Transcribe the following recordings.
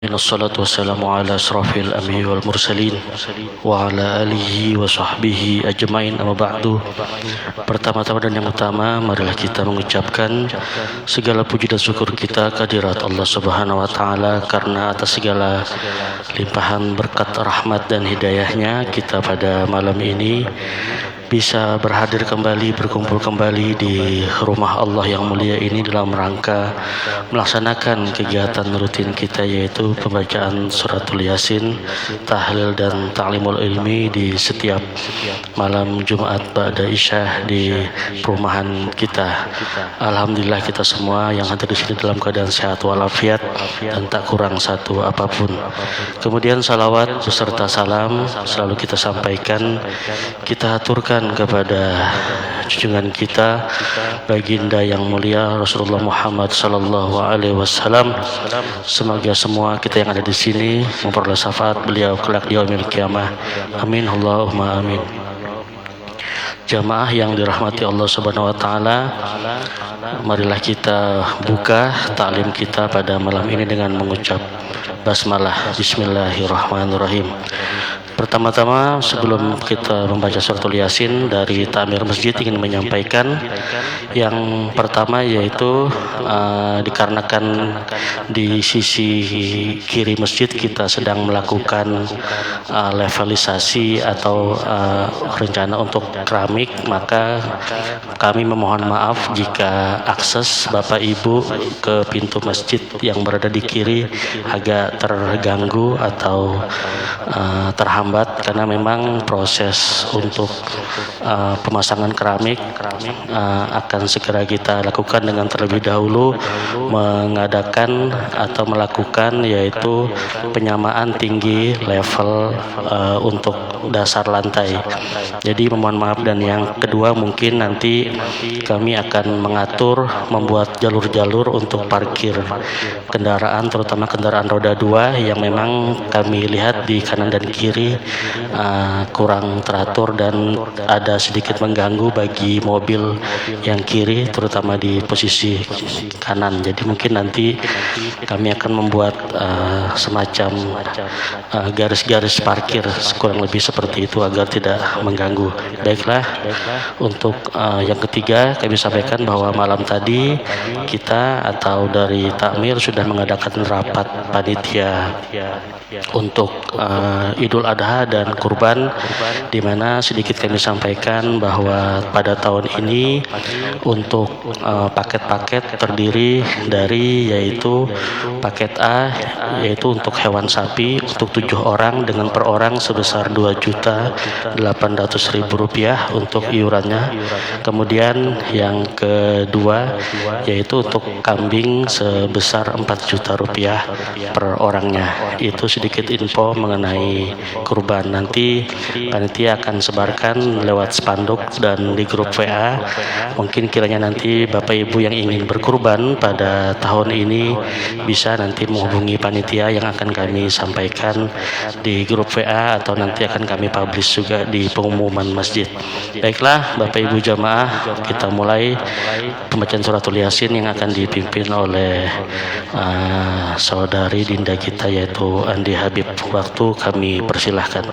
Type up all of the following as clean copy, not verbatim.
Wassalatu wassalamu ala asrafil anbiya'i wal mursalin wa ala alihi wa sahbihi ajmain, amma ba'du. Pertama-tama dan yang utama, marilah kita mengucapkan segala puji dan syukur kita kehadirat Allah Subhanahu wa taala, karena atas segala limpahan berkat rahmat dan hidayahnya kita pada malam ini bisa berhadir kembali, berkumpul kembali di rumah Allah yang mulia ini dalam rangka melaksanakan kegiatan rutin kita, yaitu pembacaan suratul Yasin, tahlil dan ta'limul ilmi di setiap malam Jumat ba'da Isya di perumahan kita. Alhamdulillah kita semua yang hadir di sini dalam keadaan sehat walafiat dan tak kurang satu apapun. Kemudian salawat beserta salam selalu kita sampaikan, kita aturkan kepada junjungan kita baginda yang mulia Rasulullah Muhammad sallallahu alaihi wasallam. Semoga semua kita yang ada di sini memperoleh syafaat beliau kelak di yaumil qiyamah. Amin Allahumma amin. Jamaah yang dirahmati Allah Subhanahu wa taala, marilah kita buka taklim kita pada malam ini dengan mengucap basmalah. Bismillahirrahmanirrahim. Pertama-tama sebelum kita membaca suratul Yasin, dari Takmir Masjid ingin menyampaikan yang pertama, yaitu dikarenakan di sisi kiri masjid kita sedang melakukan levelisasi atau rencana untuk keramik, maka kami memohon maaf jika akses Bapak Ibu ke pintu masjid yang berada di kiri agak terganggu atau terhambat, karena memang proses untuk pemasangan keramik akan segera kita lakukan dengan terlebih dahulu mengadakan atau melakukan yaitu penyamaan tinggi level untuk dasar lantai. Jadi memohon maaf. Dan yang kedua, mungkin nanti kami akan mengatur membuat jalur-jalur untuk parkir kendaraan, terutama kendaraan roda 2 yang memang kami lihat di kanan dan kiri kurang teratur dan ada sedikit mengganggu bagi mobil yang kiri, terutama di posisi kanan. Jadi mungkin nanti kami akan membuat semacam garis-garis parkir kurang lebih seperti itu agar tidak mengganggu. Baiklah, untuk yang ketiga kami sampaikan bahwa malam tadi kita atau dari Takmir sudah mengadakan rapat panitia untuk Idul Adha dan kurban, di mana sedikit kami sampaikan bahwa pada tahun ini untuk paket-paket terdiri dari yaitu paket A, yaitu untuk hewan sapi untuk 7 orang dengan per orang sebesar Rp2.800.000 untuk iurannya. Kemudian yang kedua yaitu untuk kambing sebesar Rp4 juta per orangnya. Itu sedikit info mengenai kurban. Nanti panitia akan sebarkan lewat spanduk dan di grup WA. Mungkin kiranya nanti Bapak Ibu yang ingin berkurban pada tahun ini bisa nanti menghubungi panitia yang akan kami sampaikan di grup WA, atau nanti akan kami publish juga di pengumuman masjid. Baiklah Bapak Ibu jamaah, kita mulai pembacaan suratul Yasin yang akan dipimpin oleh saudari Dinda kita yaitu Andi Habib. Waktu kami persilahkan.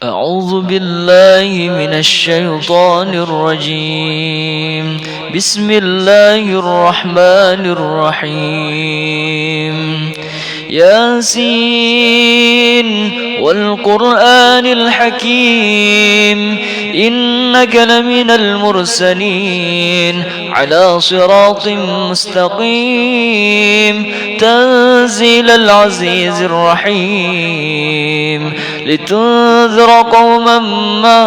أعوذ بالله من الشيطان الرجيم. بسم الله الرحمن الرحيم. ياسين والقرآن الحكيم إنك لمن المرسلين على صراط مستقيم تنزيل العزيز الرحيم لتنذر قوما ما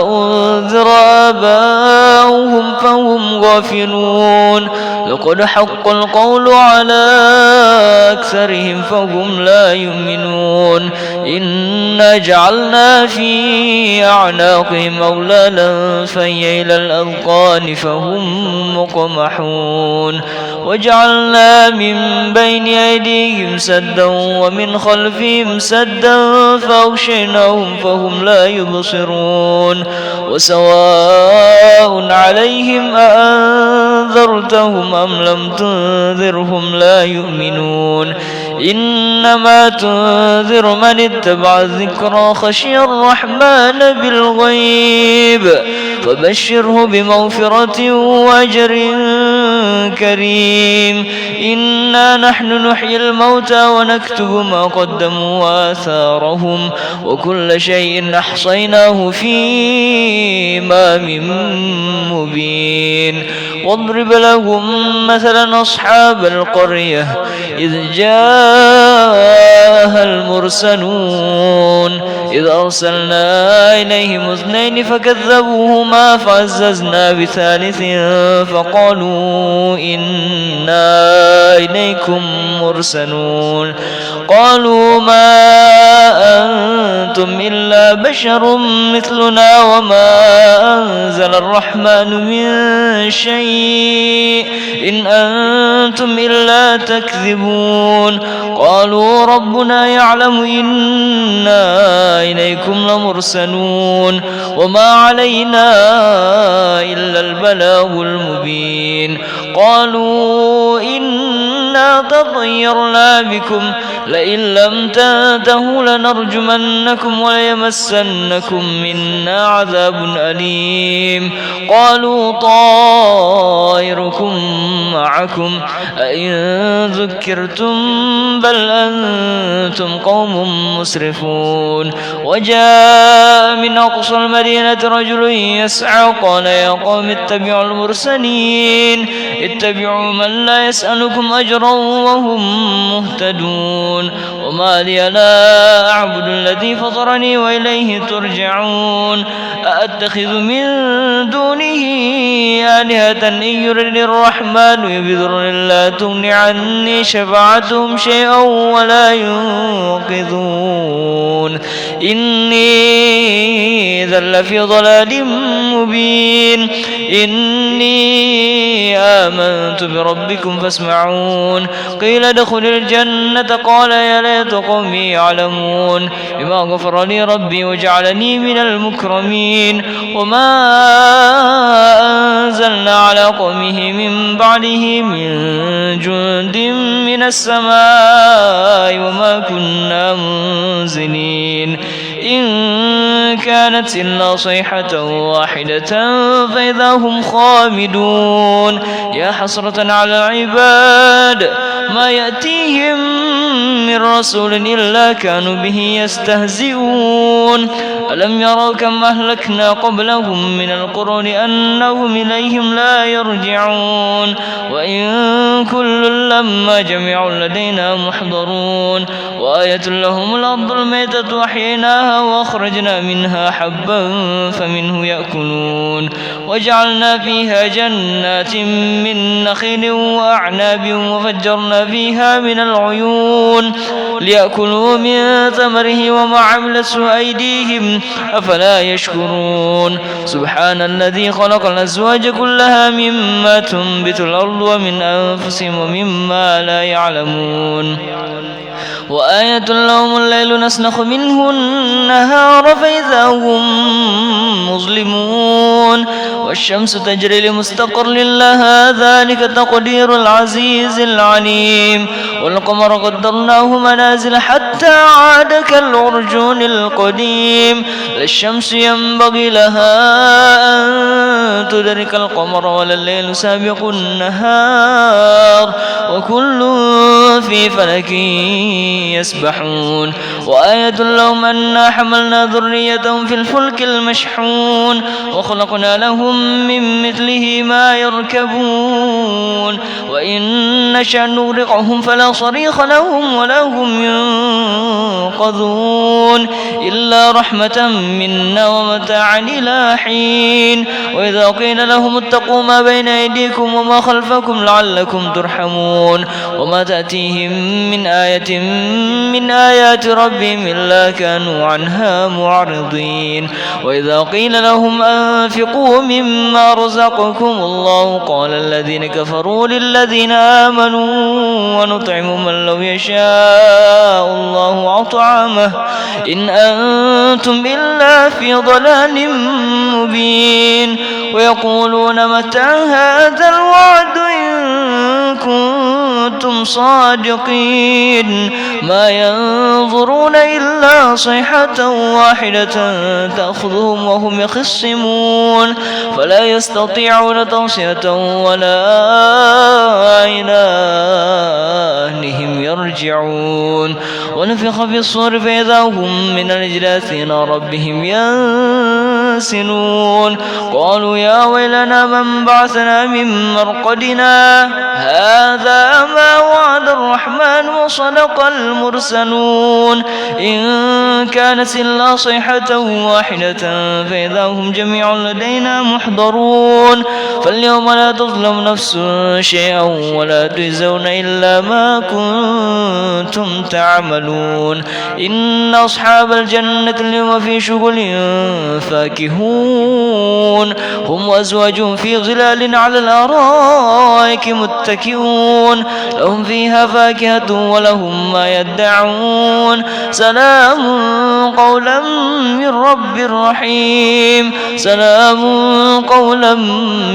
أنذر آباؤهم فهم غافلون لقد حق القول على أكثرهم فهم لا يؤمنون إنا جعلنا في أعناقهم أغلالا فهي إلى الأذقان فهم مقمحون وجعلنا من بين أيديهم سدا ومن خلفهم سدا فأغشيناهم فهم لا يبصرون وسواء عليهم أأنذرتهم أم لم تنذرهم لا يؤمنون إنما تنذر من اتبع الذكر خشي الرحمن بالغيب فبشره بمغفرة وأجر كريم إنا نحن نحيي الموتى ونكتب ما قدموا وآثارهم وكل شيء أحصيناه في إمام مبين واضرب لهم مثلا أصحاب القرية إذ جاءها المرسلون إذ أرسلنا إليهم اثنين فكذبوهما فعززنا بثالث فقالوا إنا إليكم مرسلون قالوا ما أنتم إلا بشر مثلنا وما أنزل الرحمن من شيء إن أنتم إلا تكذبون قالوا ربنا يعلم إنا إليكم لمرسلون وما علينا إلا البلاغ المبين قالوا إنا تطيرنا بكم لئن لم تنتهوا لنرجمنكم وليمسنكم منا عذاب أليم قالوا طائركم معكم أئن ذكرتم بل أنتم قوم مسرفون وجاء من أقصى المدينة رجل يسعى قال يا قوم اتبعوا المرسلين اتبعوا من لا يسألكم أجرا وهم مهتدون وما لي لا أعبد الذي فطرني وإليه ترجعون أأتخذ من دونه آلهة إن يردني الرحمن بضر لا تغن عني شفاعتهم شيئا ولا ينقذون إني إذا لفي ضلال مبين إني آمنت بربكم فاسمعون قيل ادخل الجنة قال يا ليت قومي يعلمون بما غفر لي ربي وجعلني من المكرمين وما أنزلنا على قومه من بعده من جند من السماء وما كنا منزلين إن كانت إلا صيحة واحدة فإذا هم خامدون يا حسرة على العباد ما يأتيهم من رسول إلا كانوا به يستهزئون ألم يروا كم أهلكنا قبلهم من القرون أنهم إليهم لا يرجعون وإن كل لما جميع لدينا محضرون وآية لهم الأرض الميتة وأحييناها وأخرجنا منها حبا فمنه يأكلون وجعلنا فيها جنات من نخيل وأعناب وفجرنا فيها من العيون ليأكلوا من ثمره وما عملته أيديهم أفلا يشكرون سبحان الذي خلق الأزواج كلها مما تنبت الأرض ومن أنفسهم ومما لا يعلمون وآية لهم الليل نسلخ منه النهار فإذا هم مظلمون والشمس تجري لمستقر لها ذلك تقدير العزيز العليم والقمر قدرناه منازل حتى عاد كالعرجون القديم لا الشمس ينبغي لها أن تدرك القمر ولا الليل سابق النهار وكل في فلك يسبحون وآية لهم أنا حملنا ذريتهم في الفلك المشحون وخلقنا لهم من مثله ما يركبون وإن نشأ نغرقهم فلا صريخ لهم ولا هم ينقذون إلا رحمة منا ومتاعا إلى حين وإذا قيل لهم اتقوا ما بين أيديكم وما خلفكم لعلكم ترحمون وما تأتيهم من آية من آيات ربهم إلا كانوا عنها معرضين وإذا قيل لهم أنفقوا مما رزقكم الله قال الذين كفروا للذين آمنوا ونطعم من لو يشاء الله أطعمه إن أنتم إلا في ضلال مبين ويقولون متى هذا الوعد إن كنتم صادقين ما ينظرون إلا صيحة واحدة تأخذهم وهم يخصمون فلا يستطيعون توصية ولا إلى أهلهم يرجعون ونفخ في الصور فإذا هم من الأجداث إلى ربهم ينسلون قالوا يا ويلنا من بعثنا من مرقدنا هذا ما وعد الرحمن وصدق المرسلون إن كانت إلا صيحة واحدة فإذا هم جميع لدينا محضرون فاليوم لا تظلم نفس شيئا ولا تجزون إلا ما كنتم تعملون إن أصحاب الجنة اليوم في شغل فاكهون هم وأزواجهم في ظلال على الأرائك متكئون لهم فيها فاكهة ولهم ما يدعون سلام قولا من رب رحيم سلام قولا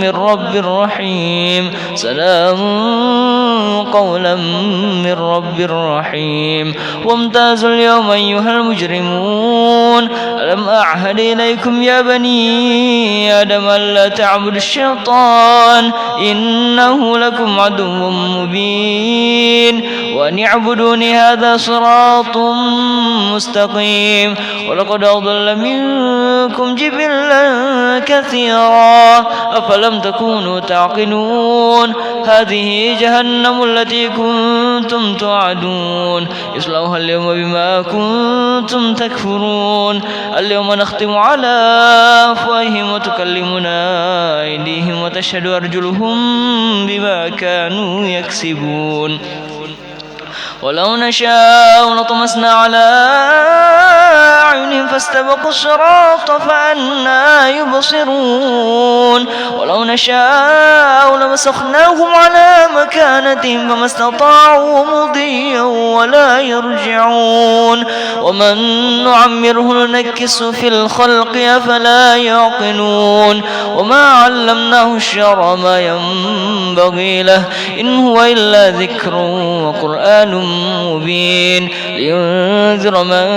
من رب رحيم سلام قولا من رب رحيم وامتازوا اليوم أيها المجرمون ألم أعهد إليكم يا بني آدم ألا تعبدوا الشيطان إنه لكم عدو مبين وأن اعبدوني هذا صراط مستقيم ولقد أضل منكم جبلا كثيرا أفلم تكونوا تعقلون هذه جهنم التي كنتم توعدون اصلوها اليوم بما كنتم تكفرون اليوم نختم على أفواههم وتكلمنا أيديهم وتشهد أرجلهم بما كانوا يكسبون ولو نشاء لطمسنا على أعينهم فاستبقوا الصراط فأنى يبصرون ولو نشاء لمسخناهم على مكانتهم فما استطاعوا مضيا ولا يرجعون ومن نعمره ننكس في الخلق أفلا يعقلون وما علمناه الشعر ما ينبغي له إن هو إلا ذكر وقرآن مبين لينذر من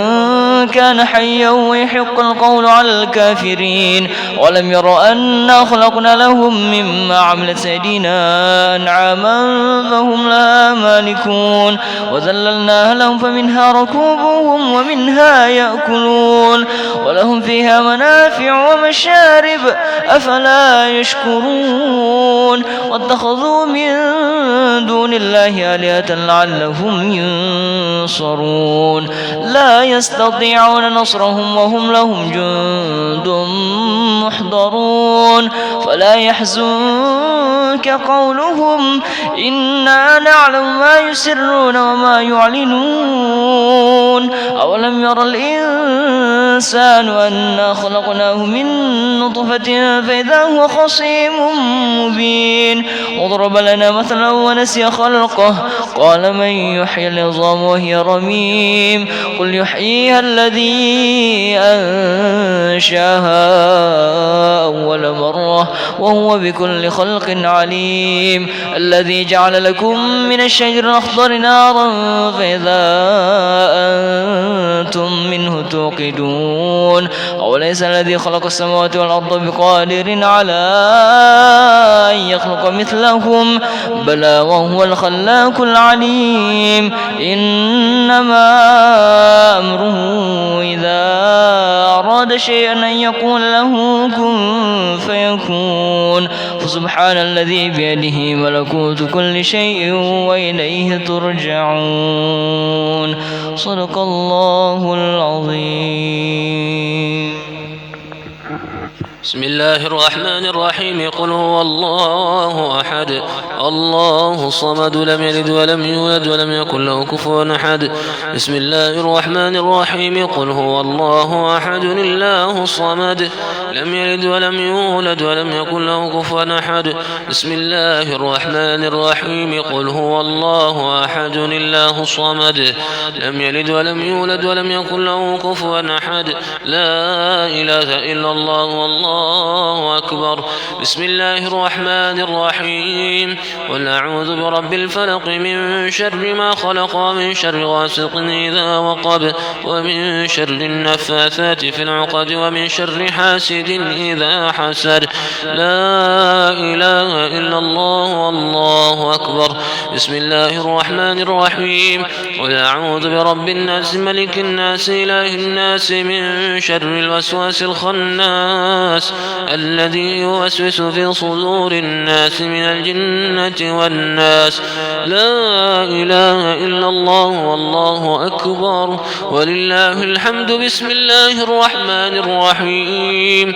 كان حيا ويحق القول على الكافرين ولم يروا أنا خلقنا لهم مما عملت أيدينا أنعاما فهم لها مالكون وذللناها لهم فمنها ركوبهم ومنها يأكلون ولهم فيها منافع ومشارب أفلا يشكرون واتخذوا من دون الله آلهة لعلهم ينصرون لا يستطيعون نصرهم وهم لهم جند محضرون فلا يحزنك قولهم إنا نعلم ما يسرون وما يعلنون أولم ير الإنسان أنا خلقناه من نطفة فإذا هو خصيم مبين وضرب لنا مثلا ونسي خلقه قال من يحيي العظام وهي رميم قل يحييها الذي أنشاها أول مرة وهو بكل خلق عليم الذي جعل لكم من الشجر الأخضر نارا فإذا أنتم منه توقدون أوليس الذي خلق السماوات والأرض بقادر على أن يخلق مثلهم بلى وهو الخلاق العليم إن إنما أمره إذا أراد شيئا أن يقول له كن فيكون فسبحان الذي بيده ملكوت كل شيء وإليه ترجعون صدق الله العظيم. بسم الله الرحمن الرحيم. قل هو الله أحد الله الصمد لم يلد ولم يولد ولم يكن له كفوا أحد. بسم الله الرحمن الرحيم. قل هو الله أحد الله الصمد لم يلد ولم يولد ولم يكن له كفوا أحد. بسم الله الرحمن الرحيم. قل هو الله أحد الله الصمد لم يلد ولم يولد ولم يكن له كفوا أحد. لا إله إلا الله والله أكبر. بسم الله الرحمن الرحيم. قل أعوذ برب الفلق من شر ما خلق ومن شر غاسق إذا وقب ومن شر النفاثات في العقد ومن شر حاسد إذا حسد. لا إله إلا الله والله أكبر. بسم الله الرحمن الرحيم. قل أعوذ برب الناس ملك الناس إله الناس من شر الوسواس الخناس الذي يوسوس في صدور الناس من الجنة والناس. لا إله إلا الله والله أكبر ولله الحمد. بسم الله الرحمن الرحيم.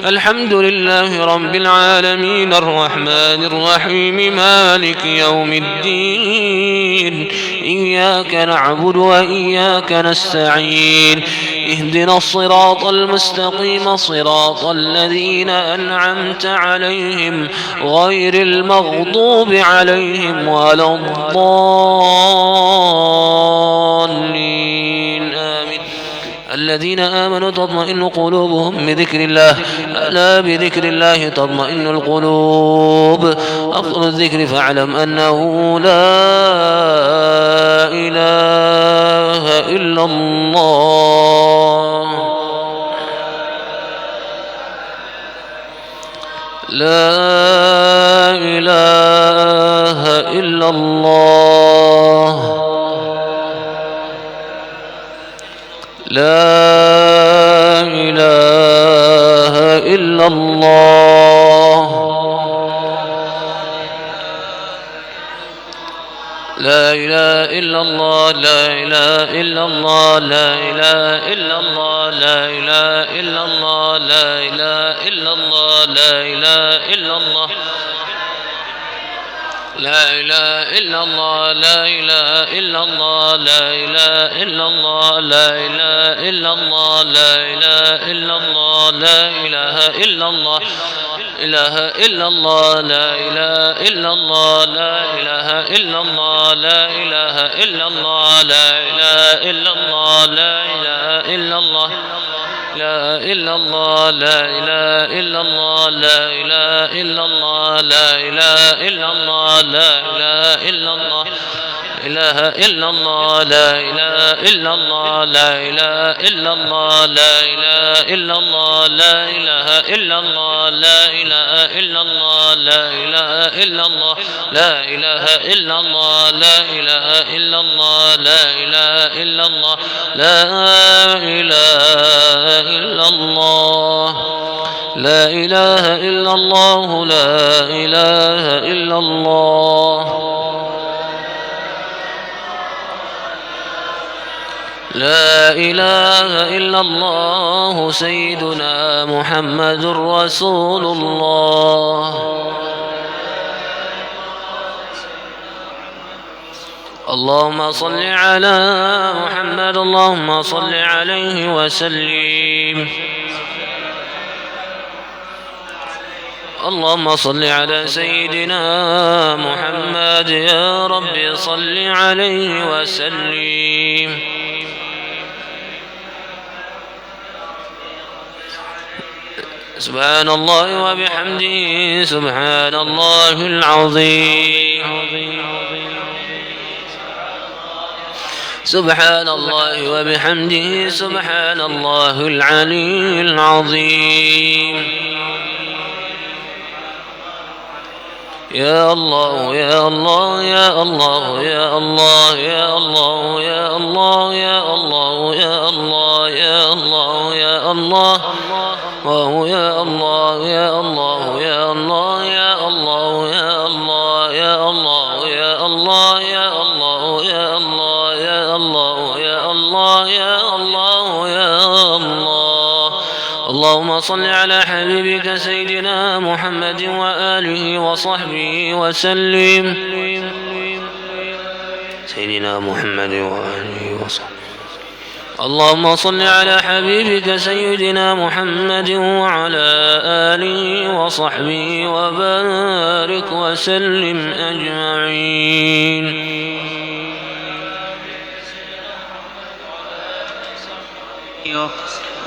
الحمد لله رب العالمين الرحمن الرحيم مالك يوم الدين إياك نعبد وإياك نستعين اهدنا الصراط المستقيم صراط الذين أنعمت عليهم غير المغضوب عليهم ولا الضالين آمين. الذين آمنوا تطمئن قلوبهم بذكر الله ألا بذكر الله تطمئن القلوب. أفضل الذكر فاعلم أنه لا إله إلا الله. لا إله إلا الله. لا إله إلا الله. لا إله إلا الله. لا إله إلا الله. لا إله إلا الله. لا إله إلا الله. لا إله إلا الله. لا إله إلا الله. لا إله إلا الله. لا إله إلا الله. لا إله إلا الله. لا إله إلا الله. لا إله إلا الله. لا إله إلا الله. إله إلا الله. لا إله إلا الله. لا إله إلا الله. لا إله إلا الله. لا إله إلا الله. لا إله إلا الله. لا إلا الله. لا إله إلا الله. لا إله إلا الله. لا إله إلا الله. لا إله إلا الله. إله إلا الله. لا إله إلا الله. لا إله إلا الله. لا إله إلا الله. لا إله إلا الله. لا إله إلا الله. لا إله إلا الله. لا إله إلا الله. لا إله إلا الله. لا إله إلا الله. لا إله إلا الله. لا إله إلا الله. لا إله إلا الله. لا إله إلا الله. سيدنا محمد رسول الله. اللهم صل على محمد. اللهم صل عليه وسلم. اللهم صل على سيدنا محمد يا رب صل عليه وسلم. سبحان الله وبحمده سبحان الله العظيم. سبحان الله وبحمده سبحان الله العلي العظيم. يا الله يا الله يا الله يا الله يا الله يا الله يا الله يا الله يا الله يا الله وهو يا الله يا الله يا الله يا الله يا الله يا الله يا الله يا الله يا الله يا الله يا الله يا الله يا الله. اللهم صل على حبيبك سيدنا محمد وآله وصحبه وسلم. سيدنا محمد وآله وصحبه. اللهم صل على حبيبك سيدنا محمد وعلى آله وصحبه وبارك وسلم أجمعين.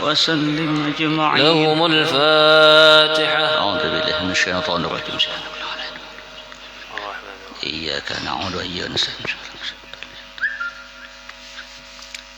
وسلم أجمعين. لهم الفاتحة. أعوذ بالله من الشيطان الرجيم. إياك نعبد وإياك نستعين.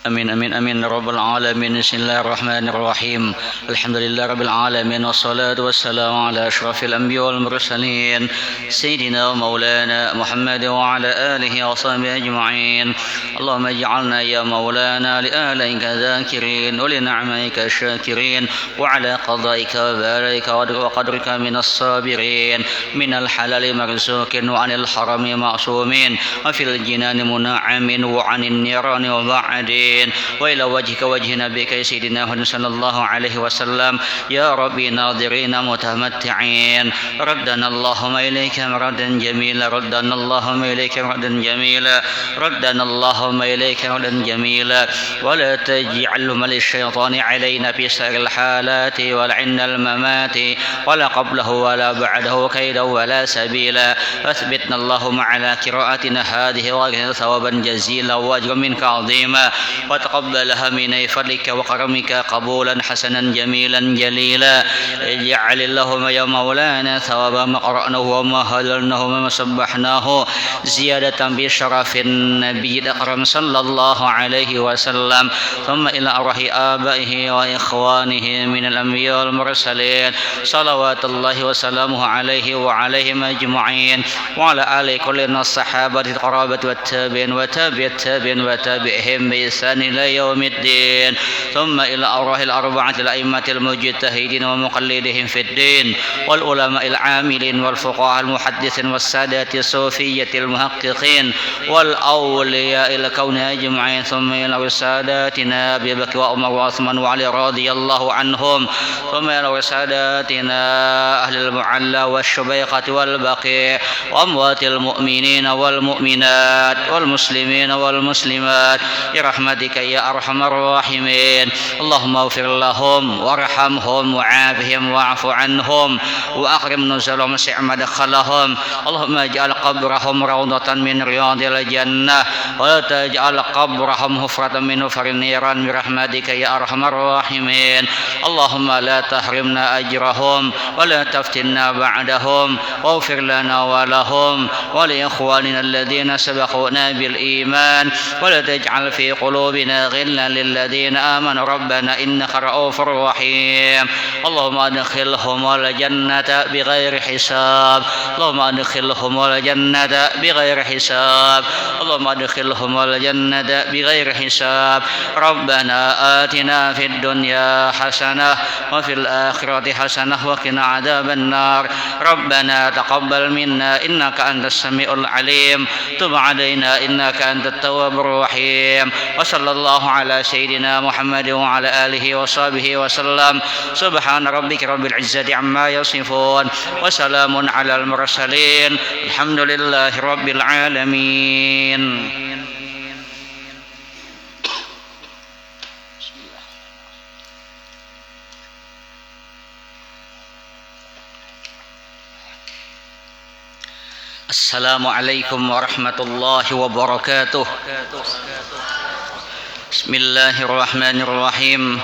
أمين أمين أمين رب العالمين. بسم الله الرحمن الرحيم. الحمد لله رب العالمين والصلاة والسلام على أشرف الأنبياء والمرسلين سيدنا ومولانا محمد وعلى آله وصحبه أجمعين. اللهم اجعلنا يا مولانا لآلئك ذاكرين ولنعمائك شاكرين وعلى قضائك وبارك وقدرك من الصابرين من الحلال مرزوق وعن الحرم معصومين وفي الجنان منعم وعن النيران وبعدين وإلى وجهك وجه نبيك سيدنا محمد صلى الله عليه وسلم يا ربي ناظرين متمتعين. ردنا اللهم إليك مردا جميلا. ردنا اللهم إليك مردا جميلا. ردنا اللهم إليك مردا جميلا. ولا تجعله للشيطان علينا في سائر الحالات ولا عند الممات ولا قبله ولا بعده كيدا ولا سبيلا. فاثبتنا اللهم على قراءتنا هذه وأجعلنا ثوابا جزيلا وأجرا منك عظيما وتقبلها من فضلك وكرمك قبولا حسنا جميلا جليلا. اجعل اللهم يا مولانا ثواب ما قرأناه وما هللناه وما سبحناه زيادة بشرف النبي الأكرم صلى الله عليه وسلم ثم إلى أرواح آبائه وإخوانه من الأنبياء والمرسلين صلوات الله وسلامه عليه وعليهم أجمعين وعلى آله كل من الصحابة القرابة والتابعين وتابع التابعين وتابعهم بإحسان إلى يوم الدين ثم إلى أرواح الأربعة الأئمة المجتهدين ومقلدهم في الدين والعلماء العاملين والفقهاء المحدثين والسادات الصوفية المحققين والأولياء الكون أجمعين ثم إلى ساداتنا أبي بكر وعمر وعثمان وعلي رضي الله عنهم ثم إلى ساداتنا أهل المعلى والشبيقة والبقيع وأموات المؤمنين والمؤمنات والمسلمين والمسلمات برحمتك يا أرحم الراحمين. اللهم اغفر لهم وارحمهم وعافهم واعف عنهم وأكرم نزلهم وسع مدخلهم. اللهم اجعل قبرهم روضة من رياض الجنة ولا تجعل قبرهم حفرة من حفر النيران برحمتك يا أرحم الراحمين. اللهم لا تحرمنا أجرهم ولا تفتنا بعدهم واغفر لنا ولهم ولإخواننا الذين سبقونا بالإيمان ولا تجعل في قلوبنا غلا للذين آمنوا ربنا إنك رؤوف رحيم. اللهم أدخلهم الجنة بغير حساب. اللهم أدخلهم الجنة بغير حساب. اللهم أدخلهم الجنة بغير حساب. ربنا آتنا في الدنيا حسنة وفي الآخرة حسنة وقنا عذاب النار. ربنا تقبل منا إنك أنت السميع العليم. تب علينا إنك أنت التواب الرحيم. وصلى الله على سيدنا محمد وعلى آله وصحبه وسلم. سبحان ربك رب العزة عما يصفون وسلام على المرسلين الحمد لله رب العالمين. السلام عليكم ورحمة الله وبركاته. بسم الله الرحمن الرحيم.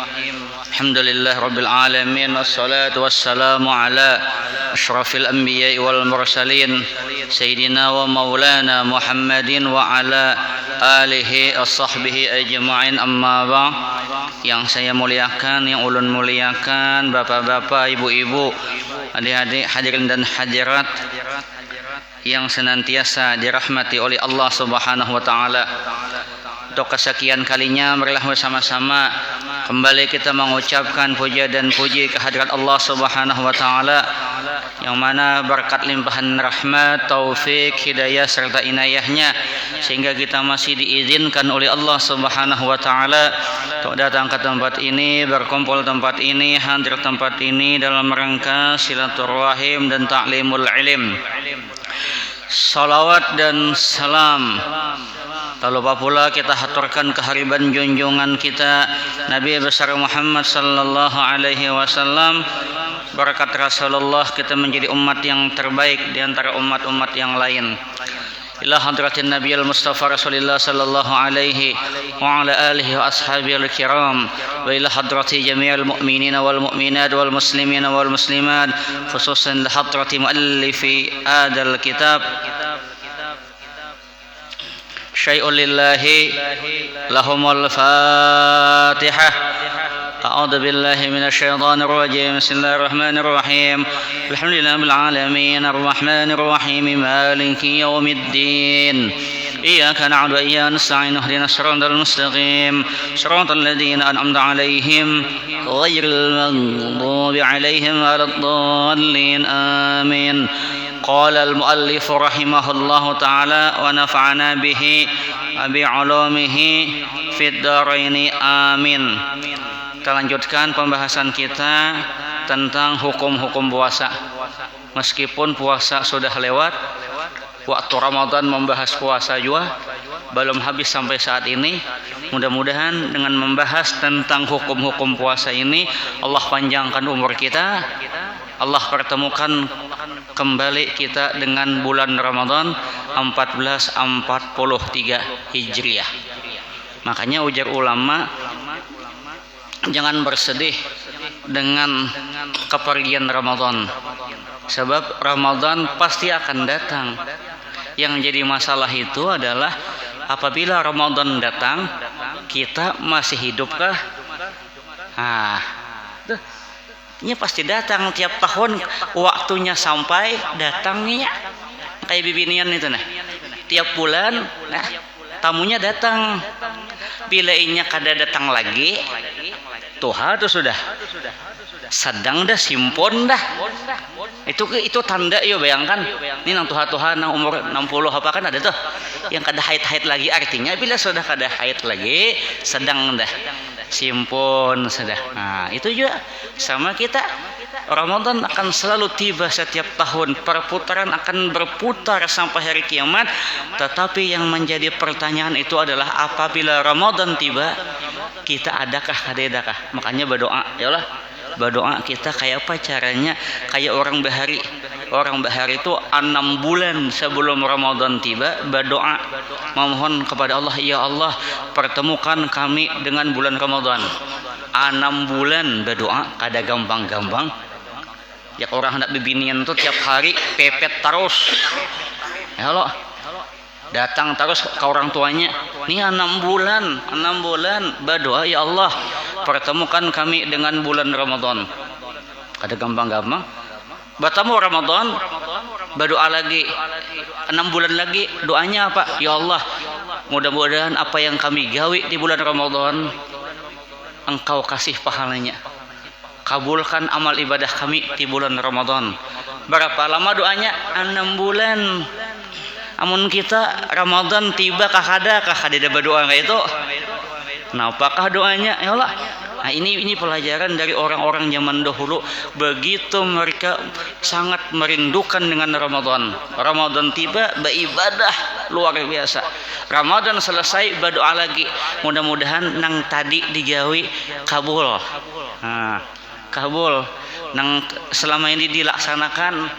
الحمد لله رب العالمين والصلاة والسلام على أشرف الأنبياء والمرسلين سيدنا ومولانا محمد وعلى آله وصحبه أجمعين. أما بعد. Yang saya muliakan, yang ulun muliakan, bapak-bapak, ibu-ibu, adik-adik, hadirin dan hadirat yang senantiasa dirahmati oleh Allah Subhanahu wa taala. Untuk kesekian kalinya marilah bersama-sama kembali kita mengucapkan puja dan puji kehadirat Allah Subhanahu wa taala yang mana berkat limpahan rahmat, taufik, hidayah serta inayahnya sehingga kita masih diizinkan oleh Allah Subhanahu wa taala untuk datang ke tempat ini, berkumpul tempat ini, hadir tempat ini dalam rangka silaturahim dan ta'limul ilm. Salawat dan salam tak lupa pula kita haturkan kehariban junjungan kita Nabi besar Muhammad sallallahu alaihi wasallam. Berkat Rasulullah kita menjadi umat yang terbaik di antara umat-umat yang lain. Ila hadratin Nabi al-Mustafa Rasulullah sallallahu alaihi wa ala alihi wa ashabihi al-kiram wa ila hadrati jami'al mu'minin wal mu'minat wal muslimin wal muslimat khususan ila hadrati muallifi adal kitab syai'un lillahi lahumul fatihah. أعوذ بالله من الشيطان الرجيم بسم الله الرحمن الرحيم الحمد لله رب العالمين الرحمن الرحيم مالك يوم الدين إياك نعبد وإياك نستعين اهدنا الصراط المستقيم صراط الذين أنعمت عليهم غير المغضوب عليهم ولا الضالين آمين. قال المؤلف رحمه الله تعالى ونفعنا به بعلومه في الدارين آمين. Kita lanjutkan pembahasan kita tentang hukum-hukum puasa. Meskipun puasa sudah lewat, waktu Ramadan membahas puasa juga belum habis sampai saat ini. Mudah-mudahan dengan membahas tentang hukum-hukum puasa ini Allah panjangkan umur kita, Allah pertemukan kembali kita dengan bulan Ramadan 1443 Hijriah. Makanya ujar ulama, jangan bersedih dengan kepergian Ramadan, sebab Ramadan pasti akan datang. Yang jadi masalah itu adalah apabila Ramadan datang kita masih hidupkah? Ini pasti datang tiap tahun, waktunya sampai datangnya kayak bibinian itu nah. Tiap bulan tamunya datang, pilainya kada datang lagi, Tuhan itu sudah sedang dah simpon dah. Itu tanda yo, bayangkan ini nang Tuhan nang umur 60 apa kan ada tuh yang kada haid lagi, artinya bila sudah kada haid lagi sedang dah simpon sudah. Nah, itu juga sama kita. Ramadan akan selalu tiba setiap tahun, perputaran akan berputar sampai hari kiamat. Tetapi yang menjadi pertanyaan itu adalah apabila Ramadan tiba, kita adakah kadedakah? Makanya berdoa, ya Allah, berdoa kita kayak apa caranya? Kayak orang bahari. Orang bahari itu 6 bulan sebelum Ramadan tiba berdoa, memohon kepada Allah, ya Allah pertemukan kami dengan bulan Ramadan. 6 bulan berdoa, kada gampang-gampang. Ya orang hendak bibinian tuh tiap hari pepet terus. Ya Allah, datang terus ke orang tuanya. Ini 6 bulan berdoa, ya Allah pertemukan kami dengan bulan Ramadan. Kada gampang-gampang. Bertemu Ramadan, berdoa lagi 6 bulan lagi, doanya apa? Ya Allah, mudah-mudahan apa yang kami gawe di bulan Ramadan Engkau kasih pahalanya. Kabulkan amal ibadah kami di bulan Ramadan. Berapa lama doanya? 6 bulan. Amun kita Ramadan tiba kada berdoa kayak itu. Nah, apakah doanya? Ya Allah. Nah, ini pelajaran dari orang-orang zaman dahulu. Begitu mereka sangat merindukan dengan Ramadan. Ramadan tiba beribadah luar biasa. Ramadan selesai berdoa lagi. Mudah-mudahan nang tadi digawe kabul. Nah, kabul. Nang selama ini dilaksanakan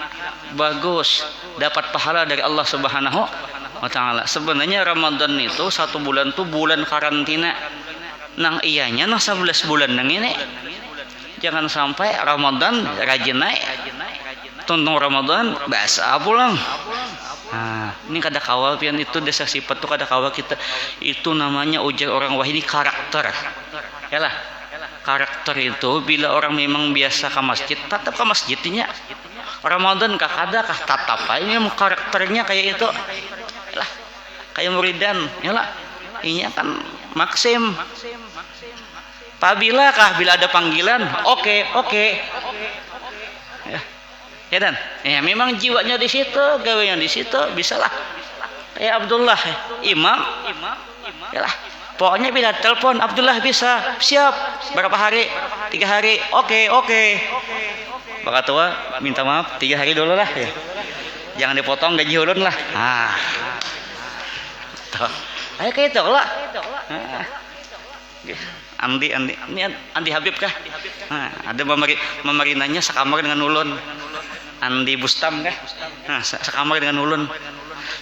bagus, dapat pahala dari Allah Subhanahu wa taala. Sebenarnya Ramadan itu 1 bulan tuh bulan karantina. Nang iyanya nang 11 bulan nang ini. Jangan sampai Ramadan rajin naik. Tuntung Ramadan bahasa pulang. Nah, ini kada kawal pian itu desa sifat tuh kada kawal kita. Itu namanya ujar orang wahini karakter. Yalah. Karakter itu bila orang memang biasa ke masjid, tetap ke masjidnya. Ramadan kah kada kah tatap ini karakternya kayak itu lah, kayak muridan ya lah, ini kan maksim. Apabila kah bila ada panggilan, oke. Ya dan, ya memang jiwanya di situ, gawainya di situ, bisalah. Ya Abdullah, imam, ya lah. Pokoknya bila telepon Abdullah bisa, siap. Berapa hari? 3 hari. Oke. Bapak tua minta maaf 3 hari dulu lah. Ya. Jangan dipotong gaji ulun lah. Ayo kayak itu lah. Andi ini Andi Habib kah? Ada memarinanya sekamar dengan ulun. Andi Bustam kah? Sekamar dengan ulun.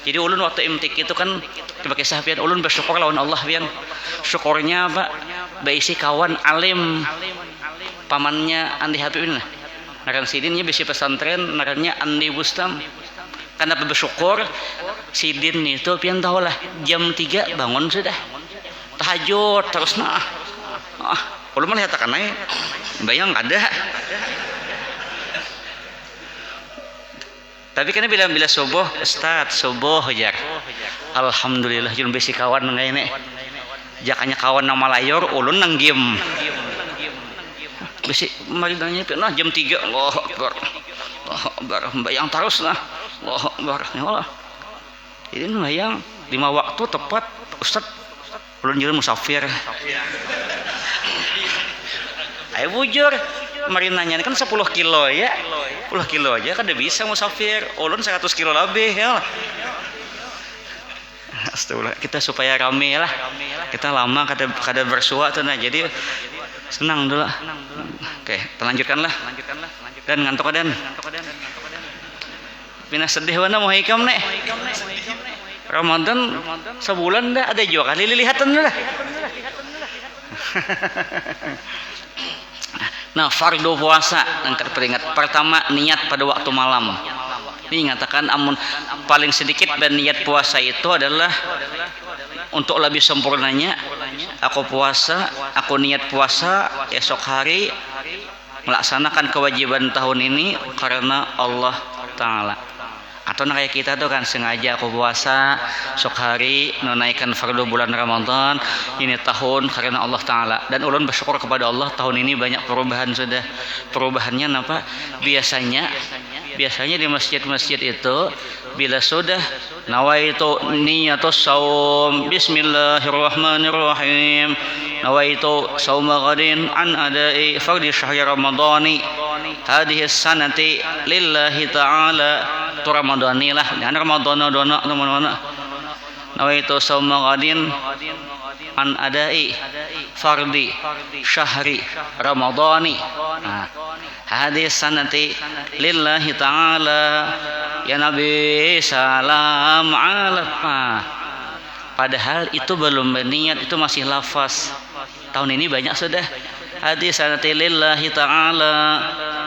Jadi ulun waktu imtik itu kan sebagai sahabat ulun bersyukur lawan Allah pian. Syukurnya Pak baisi kawan alim pamannya Andi Habib ini. Naran sidinnya bisi pesantren narannya Andi Bustam. Karena bersyukur sidin itu pian tahulah jam 3 bangun sudah. Tahajud terus ulun mah lihat kan bayang ada. Tapi kan bila subuh Ustaz subuh jar. Alhamdulillah jun besi kawan ngene. Jakanya kawan nama layor ulun nang game. Besi mari nanya nah jam 3 Allahu Akbar. Allahu Akbar bayang terus nah. Allahu Akbar ya Allah. Jadi bayang 5 waktu tepat Ustaz ulun jalan musafir. Ayo bujur mari nanya kan 10 kilo ya 10 kilo aja kan udah bisa musafir ulun 100 kilo lebih ya astagfirullah kita supaya rame lah kita lama kada bersua tuh nah jadi senang dulu oke lanjutkan lah dan ngantuk dan pina sedih mana mau hikam nih Ramadan sebulan dah ada juga kali lilihatan lah. Nah, fardu puasa yang terperingat pertama niat pada waktu malam. Ini nyatakan amun paling sedikit dan niat puasa itu adalah untuk lebih sempurnanya aku niat puasa esok hari melaksanakan kewajiban tahun ini karena Allah Ta'ala. Atau kayak kita tuh kan sengaja aku puasa sok hari menunaikan fardu bulan Ramadan ini tahun karena Allah Ta'ala. Dan ulun bersyukur kepada Allah tahun ini banyak perubahan sudah. Perubahannya apa? Biasanya di masjid-masjid itu bila sudah nawaitu niyatus saum bismillahirrahmanirrahim nawaitu sauma ghadin an adai fardhi syahri ramadhani hadhihi sanati lillahi ta'ala tu ramadhani lah dan ramadhana dona nawaitu sauma ghadin an adai fardhi syahri ramadhani hadhihi sanati lillahi ta'ala ya Nabi salam alaikum. Padahal itu belum berniat, itu masih lafaz. Tahun ini banyak sudah hadis sanati lillahi ta'ala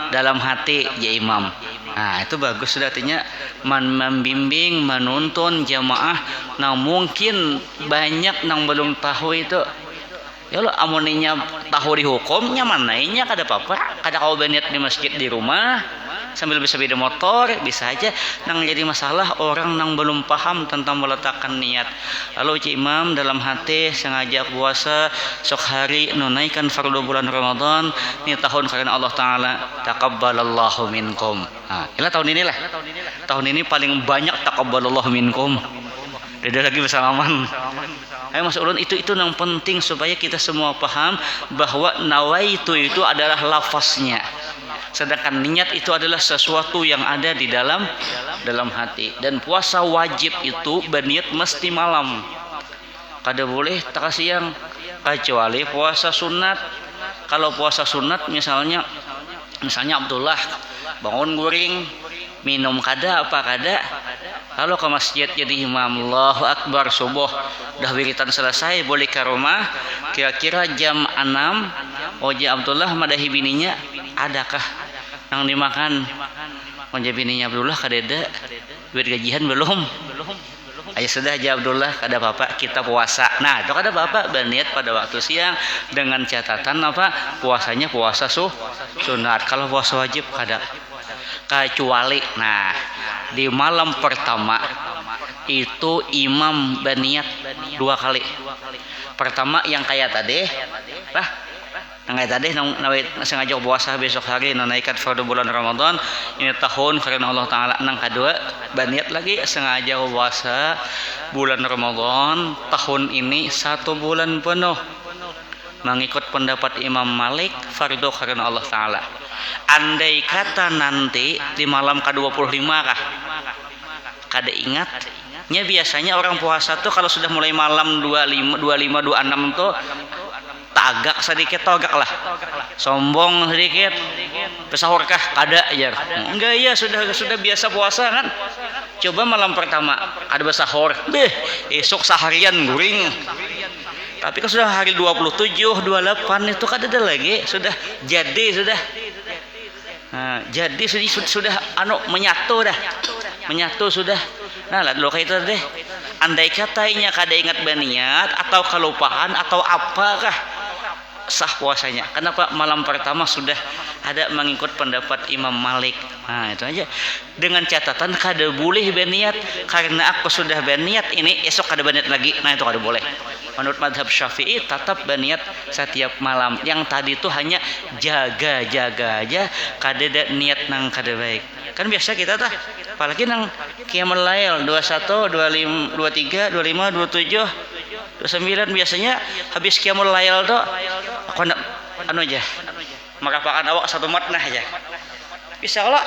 dalam hati ya imam. Nah itu bagus sudah artinya membimbing menuntun jamaah. Nah mungkin banyak yang belum tahu itu. Ya lo amuninya tahu di hukumnya mananya kada apa-apa kada kau berniat di masjid di rumah sambil bisa beda motor bisa aja nang jadi masalah orang nang belum paham tentang meletakkan niat. Lalu cik imam dalam hati sengaja puasa sok hari nunaikan fardu bulan Ramadan ini tahun karena Allah Ta'ala taqabbalallahu minkum. Nah inilah tahun ini paling banyak taqabbalallahu minkum. Beda lagi bersalaman. Ayo Mas Ulun itu yang penting supaya kita semua paham bahwa nawaitu itu adalah lafaznya. Sedangkan niat itu adalah sesuatu yang ada di dalam hati. Dan puasa wajib itu berniat mesti malam. Kada boleh tak siang kecuali puasa sunat. Kalau puasa sunat misalnya Abdullah bangun guring minum kada apa kada lalu ke masjid jadi imam Allahu Akbar subuh dah wiritan selesai boleh ke rumah kira-kira jam 6 Oja Abdullah madahi bininya adakah yang dimakan Oja bininya Abdullah kadeda duit gajian belum ayo sudah aja Abdullah kada apa-apa kita puasa. Nah itu kada apa-apa berniat pada waktu siang dengan catatan apa puasanya puasa sunat. Kalau puasa wajib kada kecuali nah di malam pertama itu imam berniat 2 kali. Pertama yang kayak tadi lah, yang kayak tadi sengaja puasa besok hari naikkan fardu bulan Ramadan ini tahun karena Allah Ta'ala. Yang kedua berniat lagi sengaja puasa bulan Ramadan tahun ini 1 bulan penuh mengikut pendapat Imam Malik fardu karena Allah Ta'ala. Andai kata nanti di malam ke-25 kah kada ingat nya biasanya orang puasa tuh kalau sudah mulai malam 25, 26 tuh tagak sedikit tagak lah, sombong sedikit, pesahur kah kada aja enggak ya sudah biasa puasa kan. Coba malam pertama ada besahur esok seharian guring. Tapi kalau sudah hari 27, 28 itu kada ada lagi, sudah jadi sudah. Nah, jadi sudah menyatu sudah. Nah, lalu kayak itu deh. Andai katanya kada ingat berniat atau kelupaan atau apakah sah puasanya. Kenapa malam pertama sudah ada mengikut pendapat Imam Malik. Nah, itu aja. Dengan catatan kada boleh berniat karena aku sudah berniat ini esok kada berniat lagi. Nah, itu kada boleh. Menurut madhab Syafi'i tetap berniat setiap malam. Yang tadi itu hanya jaga-jaga aja kada ada niat nang kada baik. Kan biasa kita tah apalagi nang qiyamul lail 21, 25, 23, 25, 27, 29 biasanya habis qiyamul lail tuh aku aja merapakan awak satu matnah aja. Bisa kalau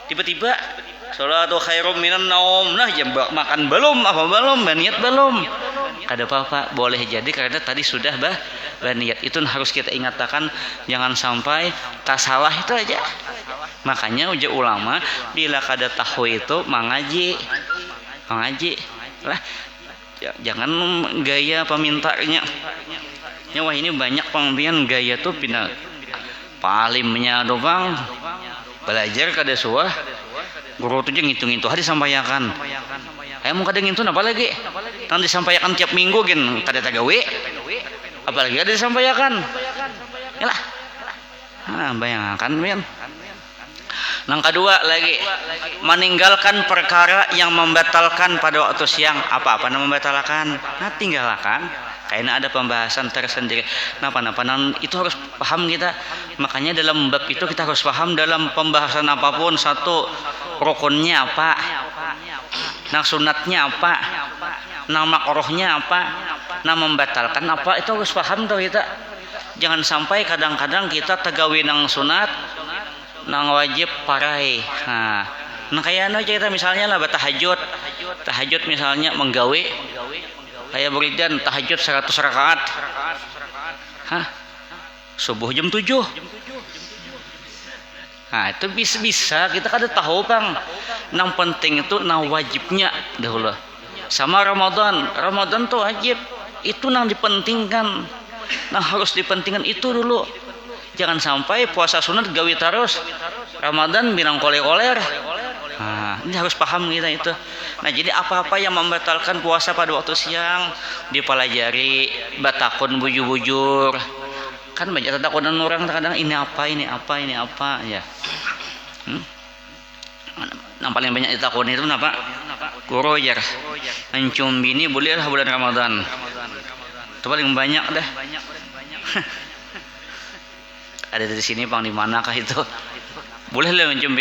tiba-tiba salatu khairum minan naum nah jam makan belum apa belum berniat belum kada apa-apa boleh jadi karena tadi sudah berniat. Itu harus kita ingatkan jangan sampai salah itu aja. Makanya ujar ulama bila kada tahu itu mengaji lah, jangan gaya pemintanya. Wah ini banyak pembian gaya tuh pindah palimnya doang belajar kada suah guru tuh ngitung-ngitung hari disampaikan. Mau kada ngitung apa lagi? Nanti disampaikan tiap minggu gen kada tagawe. Apalagi ada disampaikan. Yalah. Nah, bayangkan men. Yang kedua lagi meninggalkan perkara yang membatalkan pada waktu siang. Apa-apa yang membatalkan? Nah, tinggalkan. Kayaknya ada pembahasan tersendiri. Nah, itu harus paham kita. Makanya dalam bab itu kita harus paham dalam pembahasan apapun satu rukunnya apa, nah sunatnya apa, nah makruhnya apa, nah membatalkan apa, itu harus paham tuh kita. Jangan sampai kadang-kadang kita tegawi nang sunat, nang wajib parai. Nah kayak aja kita misalnya lah tahajud misalnya menggawe kayak beridan tahajud 100 rakaat. Subuh jam 7. Nah itu bisa kita kada tahu bang. Yang penting itu wajibnya dahulu. Sama Ramadan tuh wajib. Itu yang dipentingkan. Yang harus dipentingkan itu dulu. Jangan sampai puasa sunat gawi terus. Ramadan bilang koler-koler. Nah, ini harus paham kita itu. Nah jadi apa-apa yang membatalkan puasa pada waktu siang dipelajari, batakun bujur-bujur. Kan banyak takutan orang terkadang ini apa ya. Yang paling banyak ditakuni itu apa? Kuroyer. Mencium bini bolehlah bulan Ramadan. Itu paling banyak dah. Ada di sini bang di manakah itu? Bolehlah mencium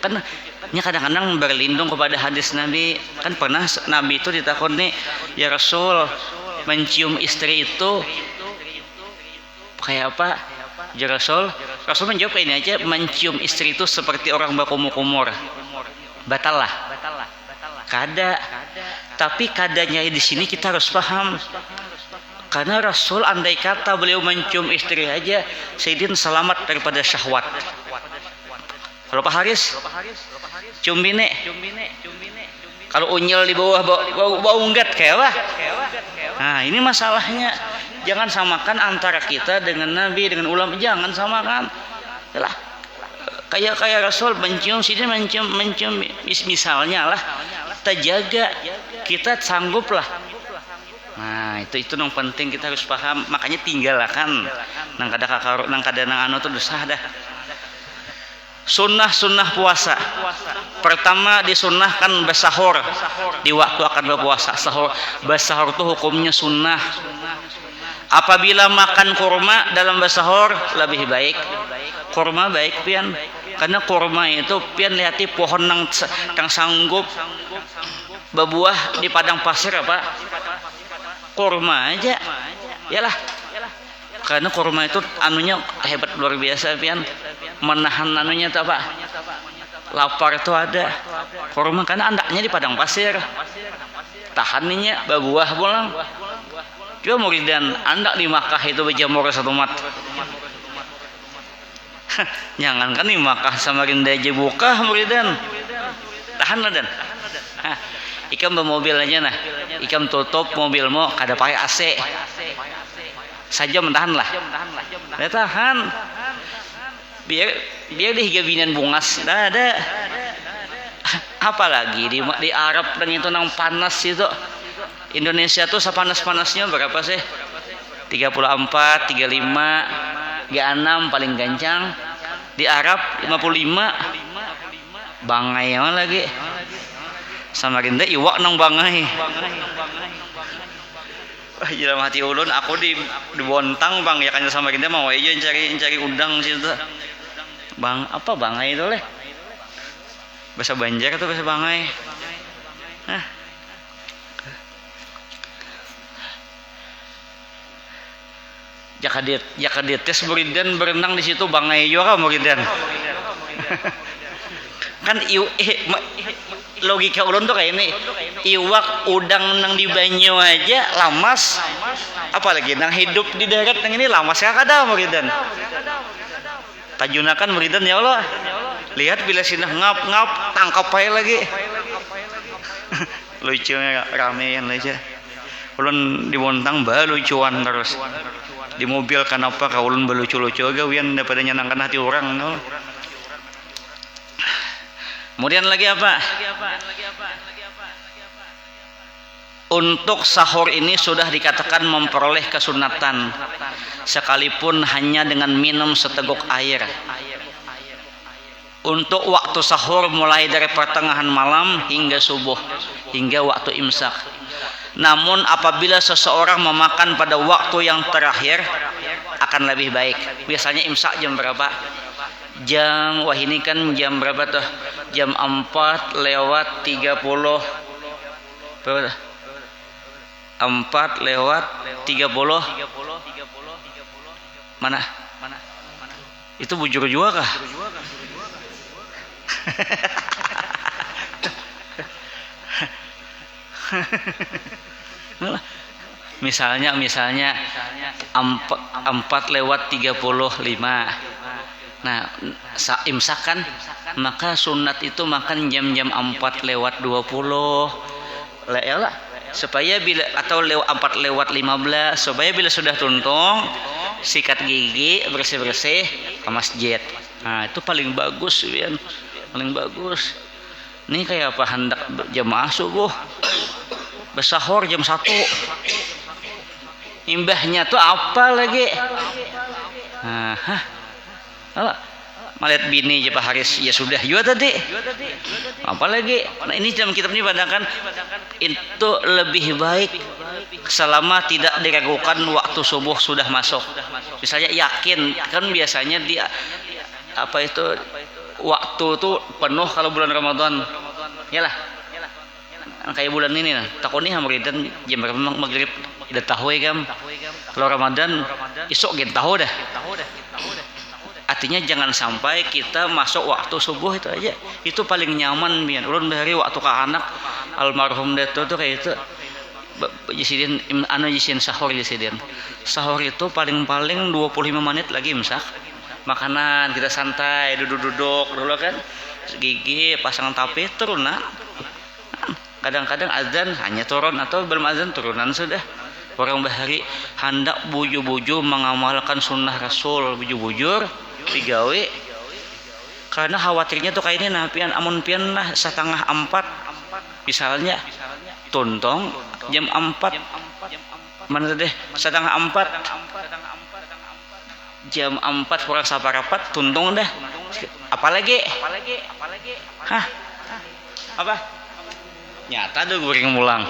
kan kadang-kadang berlindung kepada hadis Nabi. Kan pernah Nabi itu ditakuni, ya Rasul, mencium istri itu kayak apa? Ya Rasul menjawab kayak ini aja, mencium istri itu seperti orang berkumur-kumur. Batal lah. Kada. Tapi kadanya di sini kita harus paham. Karena Rasul andai kata beliau mencium istri aja, Sayyidin selamat daripada syahwat. Kalau Pak Haris cium bini. Kalau unyil di bawah bau unggat kayak apa? Nah, ini masalahnya. Jangan samakan antara kita dengan Nabi dengan ulama, jangan samakan. Yalah. Kayak Rasul mencium misalnya lah. Terjaga, kita sanggup lah. Nah, itu yang penting kita harus paham. Makanya tinggalkan nang kada anu tuh dosah dah. Sunnah puasa. Pertama disunnahkan bersahur di waktu akan berpuasa. Bersahur itu hukumnya sunnah. Apabila makan kurma dalam bersahur lebih baik. Kurma baik pian, karena kurma itu pian lihati pohon yang sanggup berbuah di padang pasir apa? Kurma aja. Yalah. Karena kurma itu anunya hebat luar biasa pian, menahan anunya itu apa? Lapar itu ada. Kurma karena andaknya di padang pasir. Tahannya berbuah pulang. Coba muridan andak di Makkah itu berjamur satu mat. Jangankan di Makkah Samarinda aja buka muridan. Tahan lah dan. Ikam bermobil aja nah. Ikam tutup mobilmu kada pakai AC. Saja mentahan lah. Dia tahan. Biar dihigabinan bungas. Dah ada. Apalagi di Arab dan itu nang panas itu. Indonesia tuh sepanas-panasnya berapa sih? 34, 35. 36 paling gancang. Di Arab 55. Bangai mah lagi. Samarinda iwak nang bangai. Wah, dalam hati ulun aku di Bontang Bang ya kan Samarinda mau aja cari udang situ. Bang, apa bangai itu leh? Bahasa Banjar atau bahasa Bangai? Hah. Jakadit tes muridan berenang di situ bangai juga muridan. Kan logika ulun tuh kayak ini. Iwak udang nang di banyu aja lamas, apalagi nang hidup di darat nang ini lamas ya kada muridan. Tajunakan muridan ya Allah. Lihat bila sinah ngap tangkap aja lagi. Lucunya ramean aja. Ulun di Bontang lucuan terus. Di mobil kenapa kaulun belucu-lucu gawian daripada nyenangkan hati orang no? Kemudian lagi apa? Untuk sahur ini sudah dikatakan memperoleh kesunatan sekalipun hanya dengan minum seteguk air. Untuk waktu sahur mulai dari pertengahan malam hingga subuh, hingga waktu imsak. Namun apabila seseorang memakan pada waktu yang terakhir akan lebih baik. Biasanya imsak jam berapa? Wah ini kan jam berapa tuh? Jam 4 lewat 30. Berapa? 4 lewat 30. Mana? Itu bujur juga kah? misalnya 4 lewat 35. Nah, imsak kan, maka sunat itu makan jam-jam 4 lewat 20. Lah, supaya bila atau 4 lewat 15, supaya bila sudah tuntung, sikat gigi, bersih-bersih ke masjid. Nah, itu paling bagus, Bian. Paling bagus. Ini kayak apa hendak jamaah subuh bersahur jam 1. Imbahnya tuh apa lagi? Melihat bini je Pak Haris ya sudah juga tadi. Apa lagi? Nah, ini dalam kitab ini padahal itu lebih baik selama tidak diragukan waktu subuh sudah masuk. Misalnya yakin kan biasanya dia apa itu waktu itu penuh kalau bulan Ramadan. Yalah. Kayak bulan ini nah, takut nih hamuridan jam berapa maghrib udah tahu ya kam. Kalau Ramadan isok gen tahu dah. Artinya jangan sampai kita masuk waktu subuh itu aja. Itu paling nyaman biar ulun dari waktu ke anak almarhum dato tuh kayak itu. Jisidin jisin sahur jisidin. Sahur itu paling-paling 25 menit lagi imsak. Makanan kita santai duduk-duduk dulu kan. Gigi pasang tapih turunan. Kadang-kadang azan hanya turun atau belum azan turunan sudah. Orang bahari hendak buju-buju mengamalkan sunnah Rasul, bujur-bujur digawe. Karena khawatirnya tuh kayak ini nah pian amun pian lah 3:30 misalnya tuntong jam 4 mana deh 3:30 jam 4 kurang saparapat tuntung dah. Apalagi? Hah? Apa? Nyata tuh guring mulang.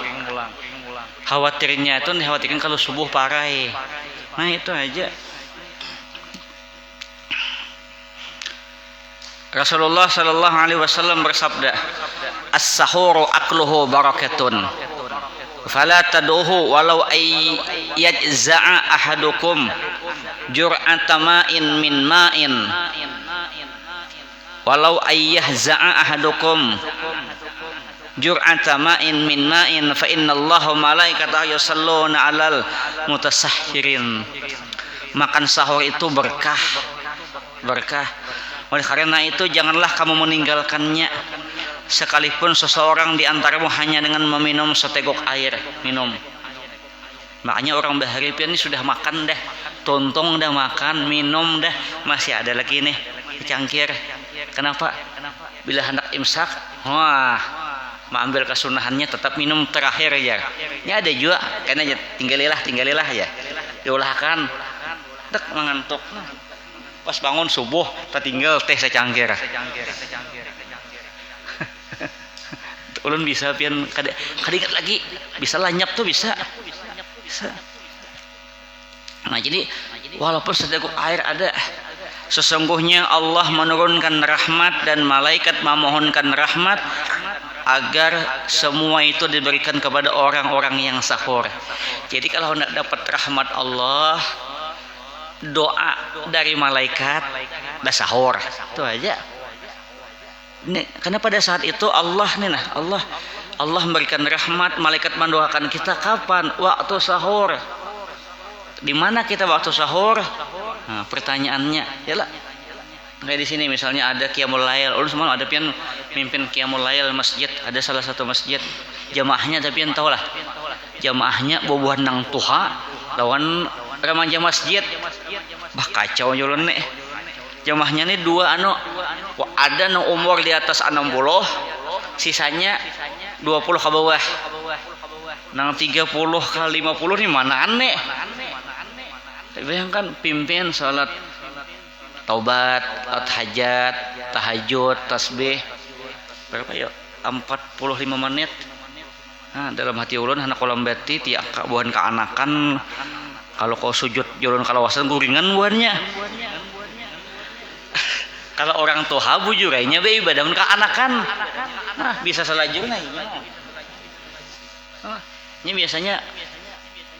Khawatirnya itu dikhawatirkan kalau subuh parah. Nah itu aja. Rasulullah sallallahu alaihi wasallam bersabda, "As-sahuru akluhu barakatun. Fala tad'uhu walau ay yajza'a ahadukum jur'ata ma'in min ma'in. Walau ay yahza'a ahadukum jur'ata ma'in min ma'in fa innallaha malaikatahu yusalluna 'alal mutasahhirin." Makan sahur itu berkah. Oleh karena itu janganlah kamu meninggalkannya, sekalipun seseorang di antaramu hanya dengan meminum seteguk air minum. Makanya orang bahari ini sudah makan dah, tontong dah makan, minum dah, masih ada lagi nih cangkir. Kenapa? Bila hendak imsak, wah, mengambil kesunahannya tetap minum terakhir ya. Ini ada juga, karena tinggalilah ya, diulahkan, dek mengantuk. Pas bangun subuh tertinggal teh secangkir. Ulun bisa pian kadingat lagi bisa lanyap tuh bisa. Nah jadi walaupun seteguk air ada, sesungguhnya Allah menurunkan rahmat dan malaikat memohonkan rahmat agar semua itu diberikan kepada orang-orang yang sahur. Jadi kalau hendak dapat rahmat Allah, doa dari malaikat sahur itu aja. Nih, karena pada saat itu Allah memberikan rahmat, malaikat mendoakan kita kapan? Waktu sahur. Di mana kita waktu sahur? Nah, pertanyaannya, yalah. Kayak di sini misalnya ada qiyamul lail, ulun semua ada pian mimpin qiyamul lail masjid, ada salah satu masjid jamaahnya tapi pian tahu lah. Jamaahnya bobohan nang tuha lawan remaja masjid. Bah kacau julun nih. Jamaahnya nih dua ada nu umur di atas 60, sisanya 20 ke bawah. Nang 30 ke 50 nih mana aneh. Bayangkan pimpin salat taubat, hajat, tahajud, tasbih berapa ya? 45 menit. Nah, dalam hati ulun anak kolam beti tiak buhan keanakan. Kalau kau sujud julun kalawasan guringan buannya. Kalau orang toha bujurainya be ibadah mun keanakan. Nah, bisa salajurna ieu. Ini biasanya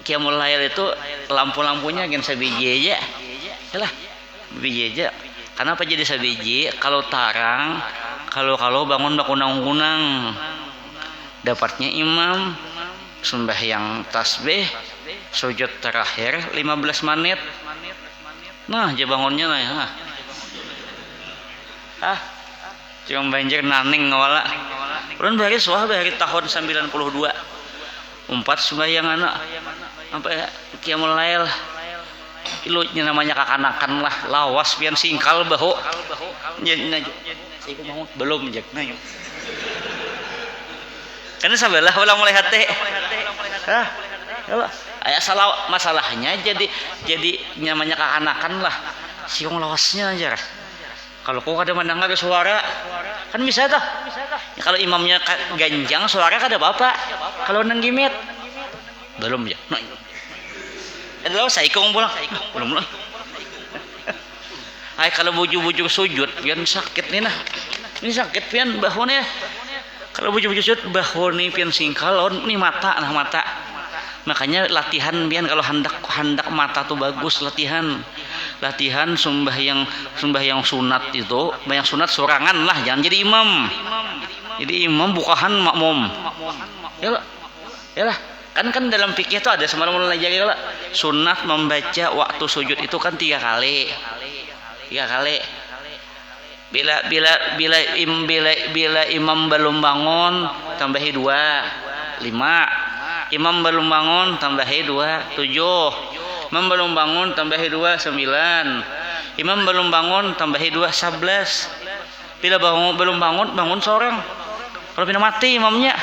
qiyamul lail itu lampu-lampunya gen sabiji aja. Yalah, biji aja. Kenapa jadi sabiji? Kalau tarang, kalau bangun bakunang-kunang. Dapatnya imam sembahyang tasbih, sujud terakhir 15 menit. Nah, aja bangunnya lah ya. Cuma banjir naning ngawala. Ulun bari suah bari tahun 92. Umpat sembahyang anak apa ya qiyamul lail. Ilu namanya kakanakan lah, lawas pian singkal bahu. Iku bangun belum jak na. Karena sabalah ulang mulai hati. Aya salah masalahnya jadi namanya kakanakan lah. Siung lawasnya aja. Kalau kau kada mendengar suara kan bisa tuh. Ya, kalau imamnya ganjang suara kada apa-apa. Kalau nenggimit belum ya. Nah, itu saya ikung pulang. Belum lah. Ay kalau buju-buju sujud pian sakit nih nah. Ini sakit pian bahone. Kalau buju-buju sujud bahone pian singkalon nih mata. Makanya latihan pian kalau hendak mata tuh bagus latihan sembahyang sunat itu, banyak sunat sorangan lah, jangan jadi imam. Jadi imam bukahan makmum. Yalah. Kan dalam fikih itu ada semalam belajar lah. Sunat membaca waktu sujud itu kan 3 kali. Bila imam belum bangun tambahi 2, 5. Imam belum bangun tambahi 2, 7. Imam belum bangun tambahi 2, 9. Imam belum bangun tambahi 2, 11. Bila belum bangun seorang. Kalau pindah mati imamnya.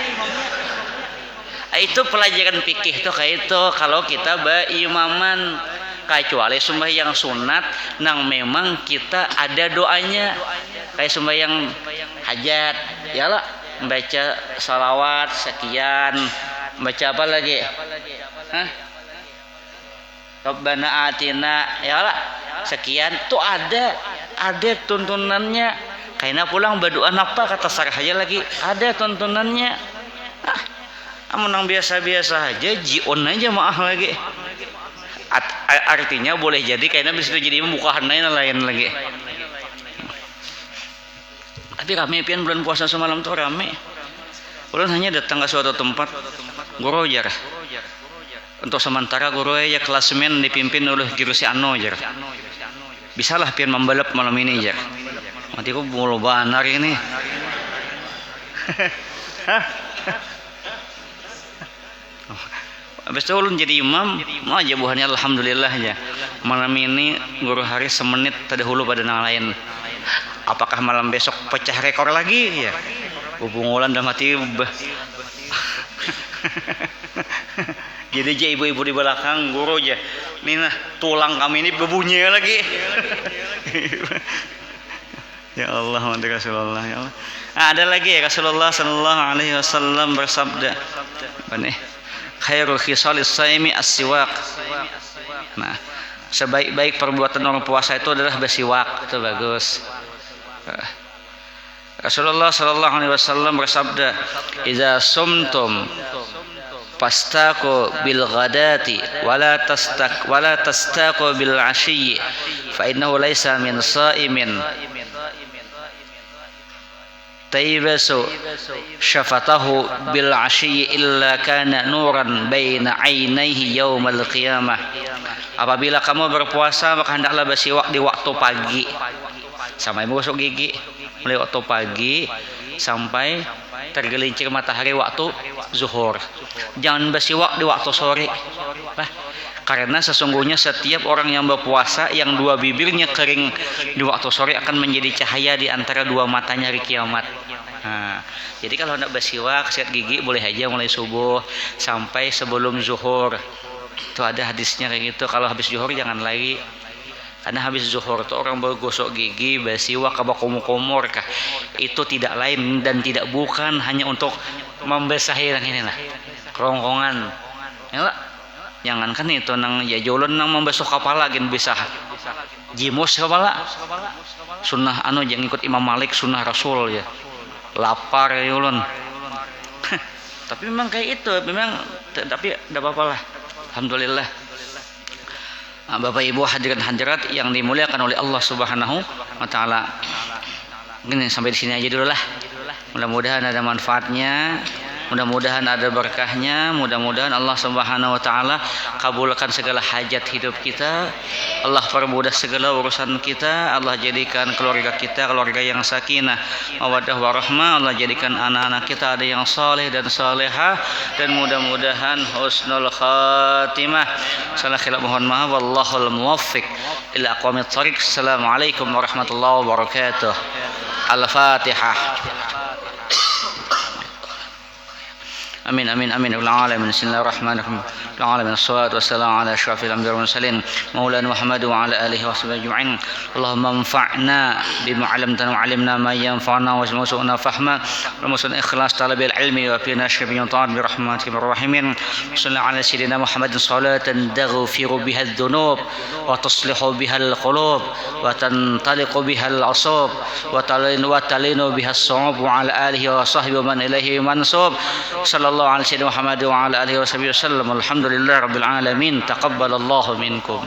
Itu pelajaran fikih tuh kayak itu. Kalau kita berimaman kecuali sembahyang sunat nang memang kita ada doanya kayak sembahyang hajat ya lah, baca salawat sekian, baca apa lagi? Rabbana atina ya lah sekian, tuh ada tuntunannya. Kaina pulang berdoa apa kata sarah aja lagi ada tuntunannya. Menang biasa-biasa aja, jion aja maaf lagi. Artinya boleh jadi kaina bisa jadi bukaan lain lagi. Tapi rame pian bulan puasa semalam tuh rame. Ulun hanya datang ke suatu tempat guru jar. Untuk sementara guru ya klasmen dipimpin oleh guru si Ano jar. Bisalah pian membalap malam ini jar. Mati ku bulu banar ini. Habis itu ulun jadi imam, mau aja buahnya alhamdulillah aja. Malam ini guru hari semenit terdahulu pada yang lain. Apakah malam besok pecah rekor lagi ya? Hubungan dan mati. Jadi aja ibu-ibu di belakang guru aja. Nih nah tulang kami ini berbunyi lagi. Ya Allah, mati Rasulullah ya Allah. Ada lagi ya Rasulullah sallallahu alaihi wasallam bersabda. Benih. Khairul khisalis shaimi as-siwak. Nah, sebaik-baik perbuatan orang puasa itu adalah bersiwak, itu bagus. Rasulullah sallallahu alaihi wasallam bersabda, "Idza sumtum fastaqu bil ghadati wala tastaqu bil ashyi fa innahu laysa min sha'imin taybasu syafatahu bil ashyi illa kana nuran baina ainaihi yaumal qiyamah." Apabila kamu berpuasa maka hendaklah bersiwak di waktu pagi sampai menggosok gigi, mulai waktu pagi sampai tergelincir matahari waktu zuhur. Jangan bersiwak di waktu sore. Karena sesungguhnya setiap orang yang berpuasa yang dua bibirnya kering di waktu sore akan menjadi cahaya di antara dua matanya hari kiamat. Nah, jadi kalau hendak bersiwak, sikat gigi boleh aja mulai subuh sampai sebelum zuhur. Itu ada hadisnya kayak gitu. Kalau habis zuhur jangan lagi. Karena habis zuhur itu orang bergosok gigi, bersiwak, kumur-kumur kah? Itu tidak lain dan tidak bukan hanya untuk membasahi yang inilah kerongkongan. Ya, jangankan itu nang ya jolon nang membasuh kepala gin bisa jimus kepala. Sunnah anu jangan ikut Imam Malik, sunnah Rasul ya. Lapar ya jolon. Tapi memang kayak itu, memang tapi tidak apa-apa lah. Alhamdulillah. Bapak Ibu hadirin hadirat yang dimuliakan oleh Allah Subhanahu wa taala. Gini sampai di sini aja dulu lah. Mudah-mudahan ada manfaatnya, mudah-mudahan ada berkahnya, mudah-mudahan Allah Subhanahu wa taala kabulkan segala hajat hidup kita. Allah permudah segala urusan kita. Allah jadikan keluarga kita keluarga yang sakinah, mawaddah warahmah. Allah jadikan anak-anak kita ada yang saleh dan salehah, dan mudah-mudahan husnul khatimah. Salah khilaf mohon maaf, wallahul muwaffiq ila aqwamit thariq. Assalamualaikum warahmatullahi wabarakatuh. Al-Fatihah. Amin amin amin ya rabbal alamin. Bismillahirrahmanirrahim. Alamin wassalatu wassalamu ala asyrafil anbiya'i wal mursalin maulana Muhammad wa ala alihi washabihi ajma'in. Allahumma anfa'na bima 'allamtana wa 'allimna ma yanfa'una warzuqna fahma wa musun ikhlas talabil ilmi wa qina syarri ta'at bi rahmatika arrahimin. Sallallahu ala sayyidina Muhammadin salatan taghfiru biha adh-dhunub wa tuslihu biha al-qulub wa tantaliqu biha al-asab wa talinu biha as-su'ub wa ala alihi wa sahbihi man ilaihi mansub. Sallallahu ala sayyidina Muhammad wa ala alihi wa sahbihi wasallam. Alhamdulillah rabbil alamin. Taqabbalallahu minkum.